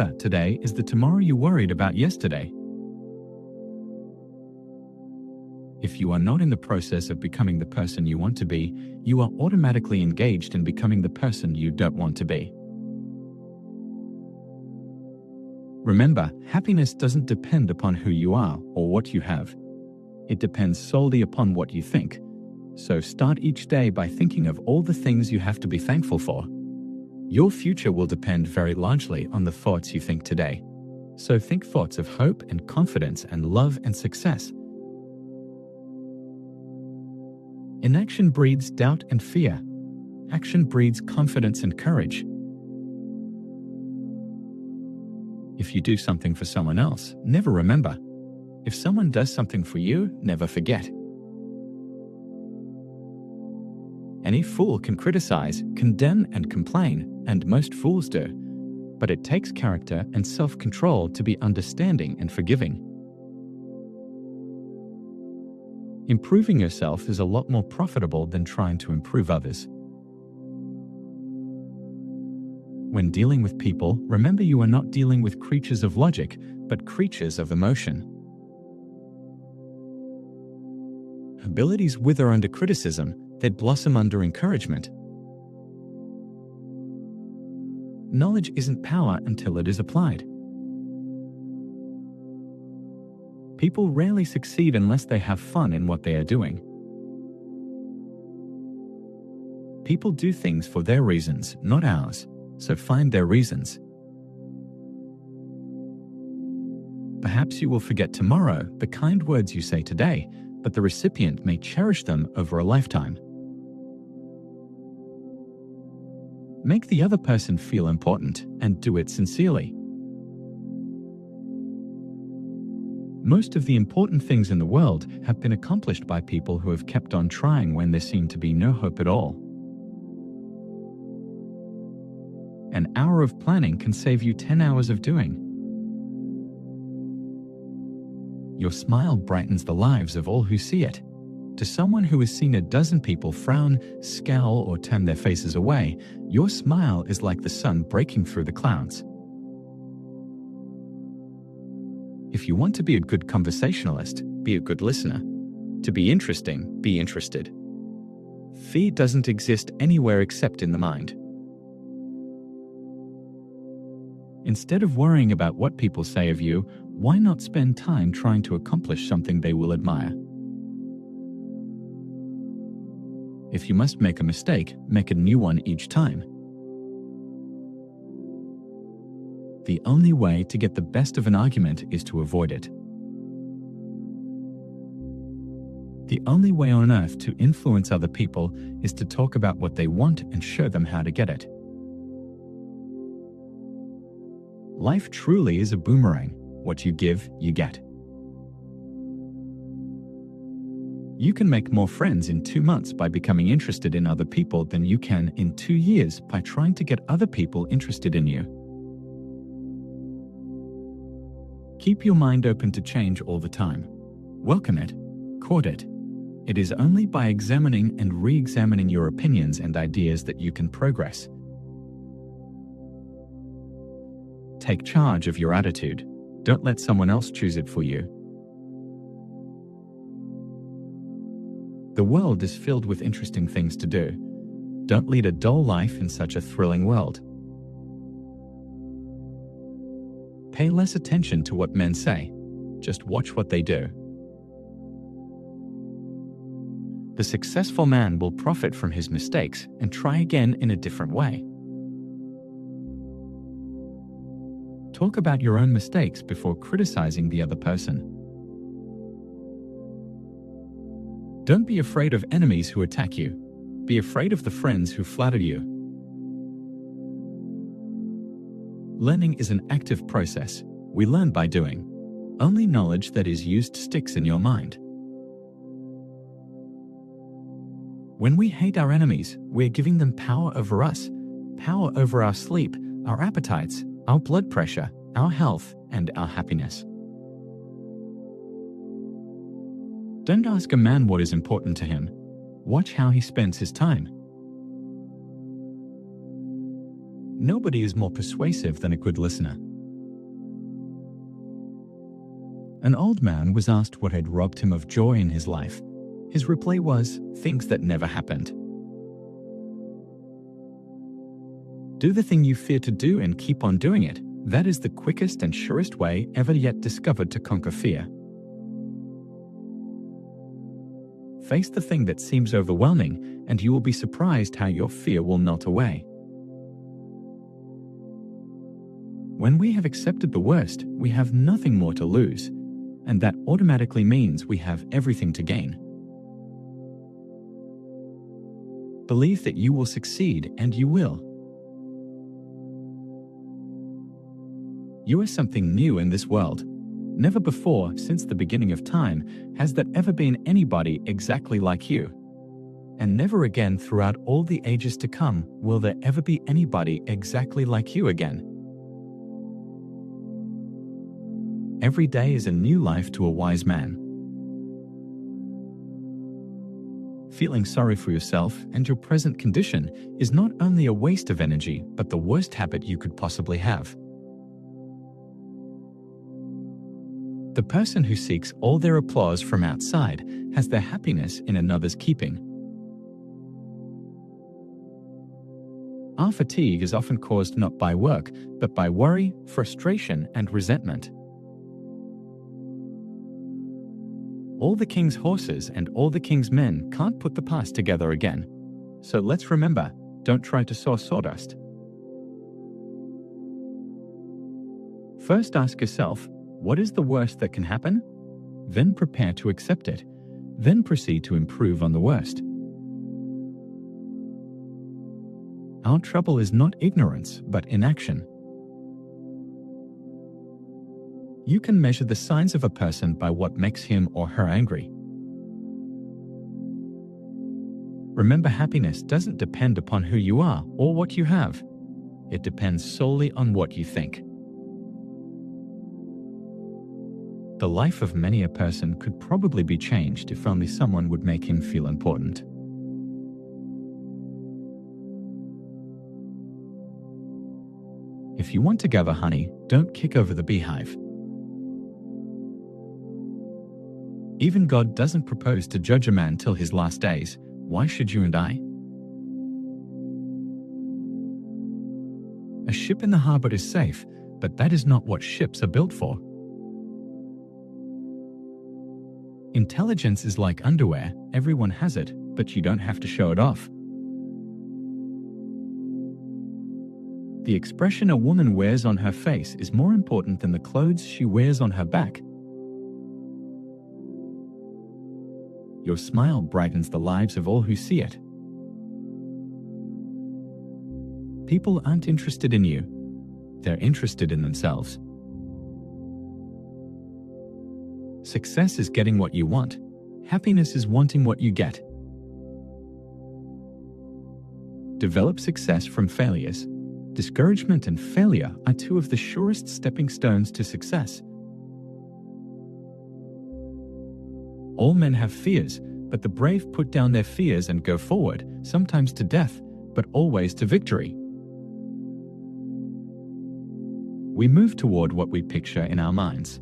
remember today is the tomorrow you worried about yesterday. If you are not in the process of becoming the person you want to be, you are automatically engaged in becoming the person you don't want to be. Remember, happiness doesn't depend upon who you are or what you have. It depends solely upon what you think. So start each day by thinking of all the things you have to be thankful for. Your future will depend very largely on the thoughts you think today. So think thoughts of hope and confidence and love and success. Inaction breeds doubt and fear. Action breeds confidence and courage. If you do something for someone else, never remember. If someone does something for you, never forget. Any fool can criticize, condemn, and complain, and most fools do. But it takes character and self-control to be understanding and forgiving. Improving yourself is a lot more profitable than trying to improve others. When dealing with people, remember you are not dealing with creatures of logic, but creatures of emotion. Abilities wither under criticism, they blossom under encouragement. Knowledge isn't power until it is applied. People rarely succeed unless they have fun in what they are doing. People do things for their reasons, not ours, so find their reasons. Perhaps you will forget tomorrow the kind words you say today, but the recipient may cherish them over a lifetime. Make the other person feel important and do it sincerely. Most of the important things in the world have been accomplished by people who have kept on trying when there seemed to be no hope at all. An hour of planning can save you 10 hours of doing. Your smile brightens the lives of all who see it. To someone who has seen a dozen people frown, scowl, or turn their faces away, your smile is like the sun breaking through the clouds. If you want to be a good conversationalist, be a good listener. To be interesting, be interested. Fear doesn't exist anywhere except in the mind. Instead of worrying about what people say of you, why not spend time trying to accomplish something they will admire? If you must make a mistake, make a new one each time. The only way to get the best of an argument is to avoid it. The only way on earth to influence other people is to talk about what they want and show them how to get it. Life truly is a boomerang. What you give, you get. You can make more friends in 2 months by becoming interested in other people than you can in 2 years by trying to get other people interested in you. Keep your mind open to change all the time. Welcome it. Court it. It is only by examining and re-examining your opinions and ideas that you can progress. Take charge of your attitude. Don't let someone else choose it for you. The world is filled with interesting things to do. Don't lead a dull life in such a thrilling world. Pay less attention to what men say. Just watch what they do. The successful man will profit from his mistakes and try again in a different way. Talk about your own mistakes before criticizing the other person. Don't be afraid of enemies who attack you. Be afraid of the friends who flatter you. Learning is an active process. We learn by doing. Only knowledge that is used sticks in your mind. When we hate our enemies, we're giving them power over us, power over our sleep, our appetites, our blood pressure, our health, and our happiness. Don't ask a man what is important to him. Watch how he spends his time. Nobody is more persuasive than a good listener. An old man was asked what had robbed him of joy in his life. His reply was, things that never happened. Do the thing you fear to do and keep on doing it. That is the quickest and surest way ever yet discovered to conquer fear. Face the thing that seems overwhelming, and you will be surprised how your fear will melt away. When we have accepted the worst, we have nothing more to lose, and that automatically means we have everything to gain. Believe that you will succeed, and you will. You are something new in this world. Never before, since the beginning of time, has there ever been anybody exactly like you. And never again throughout all the ages to come will there ever be anybody exactly like you again. Every day is a new life to a wise man. Feeling sorry for yourself and your present condition is not only a waste of energy, but the worst habit you could possibly have. The person who seeks all their applause from outside has their happiness in another's keeping. Our fatigue is often caused not by work, but by worry, frustration, and resentment. All the king's horses and all the king's men can't put the past together again. So let's remember, don't try to sow sawdust. First ask yourself, what is the worst that can happen? Then prepare to accept it. Then proceed to improve on the worst. Our trouble is not ignorance, but inaction. You can measure the signs of a person by what makes him or her angry. Remember, happiness doesn't depend upon who you are or what you have. It depends solely on what you think. The life of many a person could probably be changed if only someone would make him feel important. If you want to gather honey, don't kick over the beehive. Even God doesn't propose to judge a man till his last days. Why should you and I? A ship in the harbor is safe, but that is not what ships are built for. Intelligence is like underwear. Everyone has it, but you don't have to show it off. The expression a woman wears on her face is more important than the clothes she wears on her back. Your smile brightens the lives of all who see it. People aren't interested in you. They're interested in themselves. Success is getting what you want. Happiness is wanting what you get. Develop success from failures. Discouragement and failure are two of the surest stepping stones to success. All men have fears, but the brave put down their fears and go forward, sometimes to death, but always to victory. We move toward what we picture in our minds.